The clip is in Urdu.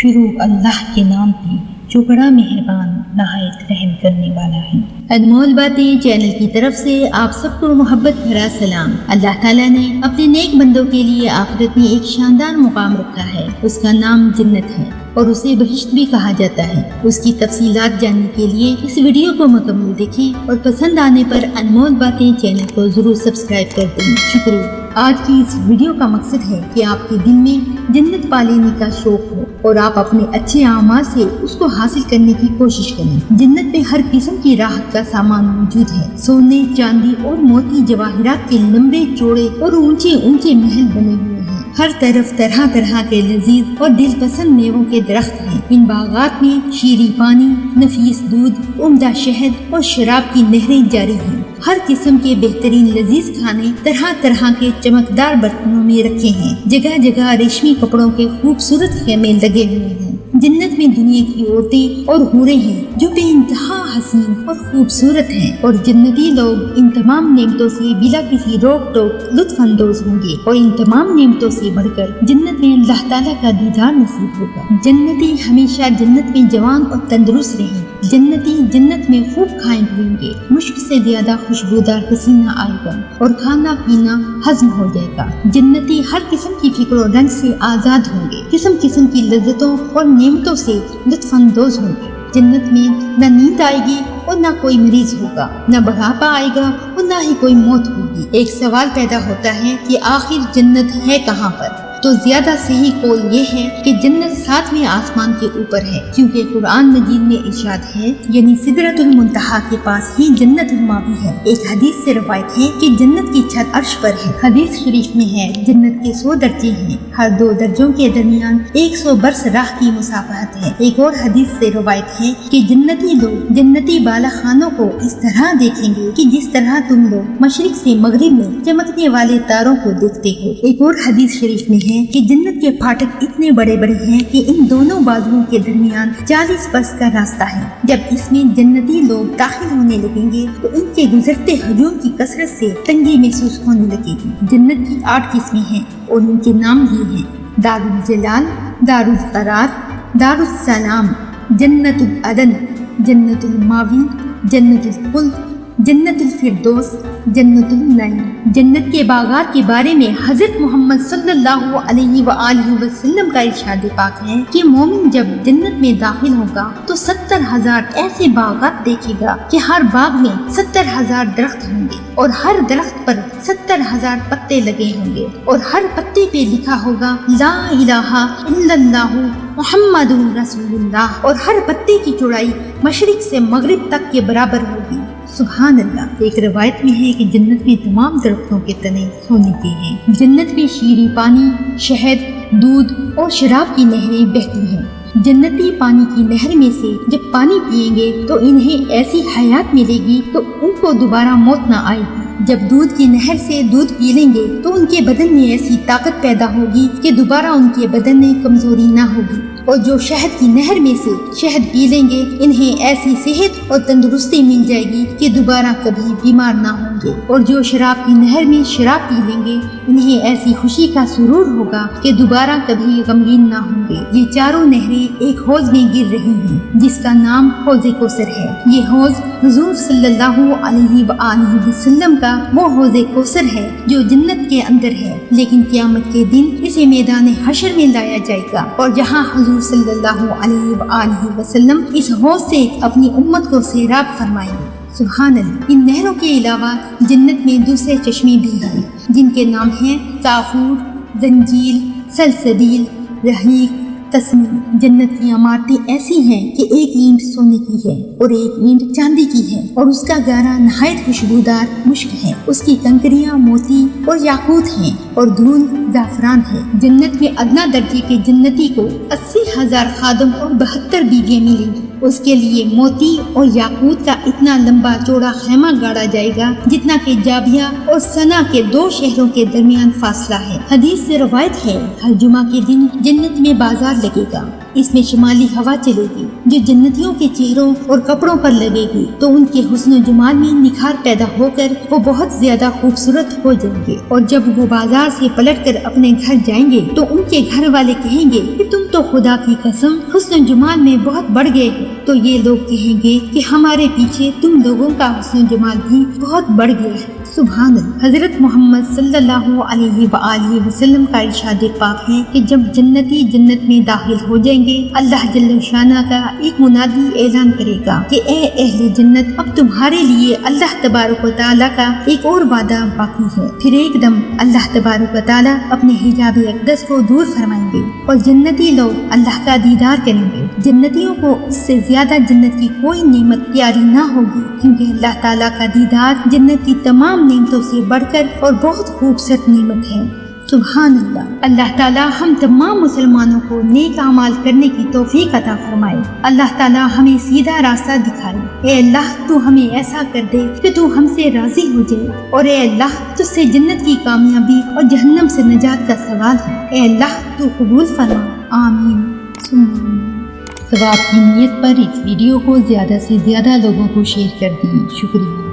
شروع اللہ کے نام سے جو بڑا مہربان نہایت رحم کرنے والا ہے۔ انمول باتیں چینل کی طرف سے آپ سب کو محبت بھرا سلام۔ اللہ تعالیٰ نے اپنے نیک بندوں کے لیے آخرت میں ایک شاندار مقام رکھا ہے، اس کا نام جنت ہے اور اسے بہشت بھی کہا جاتا ہے۔ اس کی تفصیلات جاننے کے لیے اس ویڈیو کو مکمل دیکھیں اور پسند آنے پر انمول باتیں چینل کو ضرور سبسکرائب کر دیں۔ شکریہ۔ آج کی اس ویڈیو کا مقصد ہے کہ آپ کے دل میں جنت پا لینے کا شوق ہو اور آپ اپنے اچھے اعمال سے اس کو حاصل کرنے کی کوشش کریں۔ جنت میں ہر قسم کی راحت کا سامان موجود ہے۔ سونے، چاندی اور موتی جواہرات کے لمبے چوڑے اور اونچے اونچے محل بنے ہوئے ہیں۔ ہر طرف طرح طرح کے لذیذ اور دل پسند میووں کے درخت ہیں۔ ان باغات میں شیریں پانی، نفیس دودھ، عمدہ شہد اور شراب کی نہریں جاری ہیں۔ ہر قسم کے بہترین لذیذ کھانے طرح طرح کے چمکدار برتنوں میں رکھے ہیں۔ جگہ جگہ ریشمی کپڑوں کے خوبصورت خیمے لگے ہوئے ہیں۔ جنت میں دنیا کی عورتیں اور حوریں ہیں جو بے انتہا حسین اور خوبصورت ہیں، اور جنتی لوگ ان تمام نعمتوں سے بلا کسی روک ٹوک لطف اندوز ہوں گے، اور ان تمام نعمتوں سے بڑھ کر جنت میں اللہ تعالیٰ کا دیدار نصیب ہوگا۔ جنتی ہمیشہ جنت میں جوان اور تندرست رہیں۔ جنتی جنت میں خوب کھائیں پیئیں گے، مشک سے زیادہ خوشبودار پسینہ آئے گا اور کھانا پینا ہضم ہو جائے گا۔ جنتی ہر قسم کی فکر و رنج سے آزاد ہوں گے، قسم قسم کی لذتوں اور نعمتوں سے لطف اندوز ہوں گے۔ جنت میں نہ نیند آئے گی اور نہ کوئی مریض ہوگا، نہ بڑھاپا آئے گا اور نہ ہی کوئی موت ہوگی۔ ایک سوال پیدا ہوتا ہے کہ آخر جنت ہے کہاں پر؟ تو زیادہ صحیح قول یہ ہے کہ جنت 7ویں آسمان کے اوپر ہے، کیونکہ قرآن مجید میں ارشاد ہے، یعنی سدرۃ المنتہا کے پاس ہی جنت الماوی ہے۔ ایک حدیث سے روایت ہے کہ جنت کی چھت عرش پر ہے۔ حدیث شریف میں ہے، جنت کے 100 درجے ہیں، ہر 2 درجوں کے درمیان 100 برس راہ کی مسافت ہے۔ ایک اور حدیث سے روایت ہے کہ جنتی لوگ جنتی بالا خانوں کو اس طرح دیکھیں گے کہ جس طرح تم لوگ مشرق سے مغرب میں چمکنے والے تاروں کو دیکھتے ہو۔ ایک اور حدیث شریف میں ہے کہ جنت کے پھاٹک اتنے بڑے بڑے ہیں کہ ان دونوں بازوؤں کے درمیان 40 برس کا راستہ ہے۔ جب اس میں جنتی لوگ داخل ہونے لگیں گے تو ان کے گزرتے ہجوم کی کثرت سے تنگی محسوس ہونے لگے گی۔ جنت کی 8 قسمیں ہیں اور ان کے نام یہ ہیں: دار الجلال، دار القرار، دار السلام، جنت العدن، جنت الماوی، جنت الخلد، جنت الفردوس، جنت النعیم۔ جنت کے باغات کے بارے میں حضرت محمد صلی اللہ علیہ وآلہ وسلم کا ارشاد پاک ہے کہ مومن جب جنت میں داخل ہوگا تو 70,000 ایسے باغات دیکھے گا کہ ہر باغ میں 70,000 درخت ہوں گے اور ہر درخت پر 70,000 پتے لگے ہوں گے، اور ہر پتے پہ لکھا ہوگا لا الہ الا اللہ محمد رسول اللہ، اور ہر پتے کی چوڑائی مشرق سے مغرب تک کے برابر ہوگی۔ سبحان اللہ۔ ایک روایت میں ہے کہ جنت میں تمام درختوں کے تنے سونے کے ہیں۔ جنت میں شیریں پانی، شہد، دودھ اور شراب کی نہریں بہتی ہیں۔ جنتی پانی کی نہر میں سے جب پانی پئیں گے تو انہیں ایسی حیات ملے گی تو ان کو دوبارہ موت نہ آئے گی۔ جب دودھ کی نہر سے دودھ پی لیں گے تو ان کے بدن میں ایسی طاقت پیدا ہوگی کہ دوبارہ ان کے بدن میں کمزوری نہ ہوگی۔ اور جو شہد کی نہر میں سے شہد پی لیں گے انہیں ایسی صحت اور تندرستی مل جائے گی کہ دوبارہ کبھی بیمار نہ ہوں گے۔ اور جو شراب کی نہر میں شراب پی لیں گے انہیں ایسی خوشی کا سرور ہوگا کہ دوبارہ کبھی غمگین نہ ہوں گے۔ یہ چاروں نہریں ایک حوض میں گر رہی ہیں جس کا نام حوض کوثر ہے۔ یہ حوض حضور صلی اللہ علیہ وآلہ وسلم کا وہ حوض کوثر ہے جو جنت کے اندر ہے، لیکن قیامت کے دن اسے میدان حشر میں لایا جائے گا، اور جہاں حضور صلی اللہ علیہ وآلہ وسلم اس حوض سے اپنی امت کو سیراب فرمائیں گے۔ سبحان اللہ۔ ان نہروں کے علاوہ جنت میں دوسرے چشمے بھی ہیں جن کے نام ہیں کافور، زنجیل، سلسبیل، رحیق، تسنیم۔ جنت کی عمارتیں ایسی ہیں کہ ایک اینٹ سونے کی ہے اور ایک اینٹ چاندی کی ہے، اور اس کا گارا نہایت خوشبودار مشک ہے۔ اس کی کنکریاں موتی اور یاقوت ہیں اور دھول زعفران ہے۔ جنت میں ادنا درجے کے جنتی کو 80,000 خادم اور 72 بیگے ملیں گی۔ اس کے لیے موتی اور یاقوت کا اتنا لمبا چوڑا خیمہ گاڑا جائے گا جتنا کہ جابیہ اور سنا کے 2 شہروں کے درمیان فاصلہ ہے۔ حدیث سے روایت ہے، ہر جمعہ کے دن جنت میں بازار لگے گا اس میں شمالی ہوا چلے گی جو جنتیوں کے چہروں اور کپڑوں پر لگے گی تو ان کے حسن و جمال میں نکھار پیدا ہو کر وہ بہت زیادہ خوبصورت ہو جائیں گے، اور جب وہ بازار سے پلٹ کر اپنے گھر جائیں گے تو ان کے گھر والے کہیں گے کہ تم تو خدا کی قسم حسن و جمال میں بہت بڑھ گئے ہو، تو یہ لوگ کہیں گے کہ ہمارے پیچھے تم لوگوں کا حسن و جمال بھی بہت بڑھ گیا ہے۔ سبحان اللہ۔ حضرت محمد صلی اللہ علیہ وآلہ وسلم کا ارشاد پاک ہے کہ جب جنتی جنت میں داخل ہو جائیں گے اللہ جل شانہ کا ایک منادی اعلان کرے گا کہ اے اہل جنت، اب تمہارے لیے اللہ تبارک و تعالیٰ کا ایک اور وعدہ باقی ہے۔ پھر ایک دم اللہ تبارک و تعالیٰ اپنے حجاب اقدس کو دور فرمائیں گے اور جنتی لوگ اللہ کا دیدار کریں گے۔ جنتیوں کو اس سے زیادہ جنت کی کوئی نعمت پیاری نہ ہوگی، کیونکہ اللہ تعالیٰ کا دیدار جنت کی تمام نعمتوں سے بڑھ کر اور بہت خوبصورت نعمت ہے۔ سبحان اللہ۔ اللہ تعالیٰ ہم تمام مسلمانوں کو نیک اعمال کرنے کی توفیق عطا فرمائے۔ اللہ تعالیٰ ہمیں سیدھا راستہ دکھائے۔ اے اللہ تو ہمیں ایسا کر دے کہ تو ہم سے راضی ہو جائے، اور اے اللہ تجھ سے جنت کی کامیابی اور جہنم سے نجات کا سوال ہے۔ اے اللہ تو قبول فرما، آمین ثم آمین۔ ثواب کی نیت پر اس ویڈیو کو زیادہ سے زیادہ لوگوں کو شیئر کر دیں۔ شکریہ۔